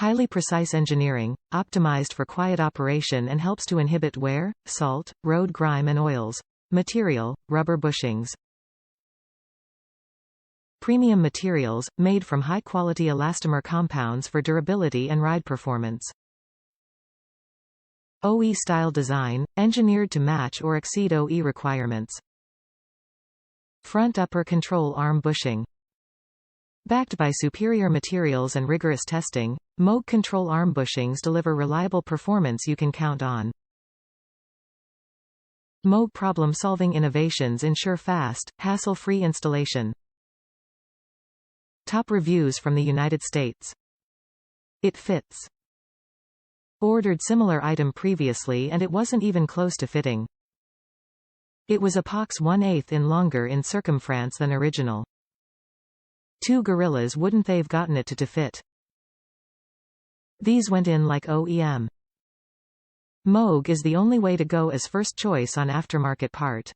Highly precise engineering, optimized for quiet operation and helps to inhibit wear, salt, road grime and oils. Material, rubber bushings. Premium materials, made from high-quality elastomer compounds for durability and ride performance. OE-style design, engineered to match or exceed OE requirements. Front upper control arm bushing. Backed by superior materials and rigorous testing, MOOG control arm bushings deliver reliable performance you can count on. MOOG problem-solving innovations ensure fast, hassle-free installation. Top reviews from the United States. It fits. Ordered similar item previously and it wasn't even close to fitting. It was appox 1/8 in longer in circumfrance than original. Two gorillas wouldn't they've gotten it to fit. These went in like OEM. MOOG is the only way to go as first choice on aftermarket part.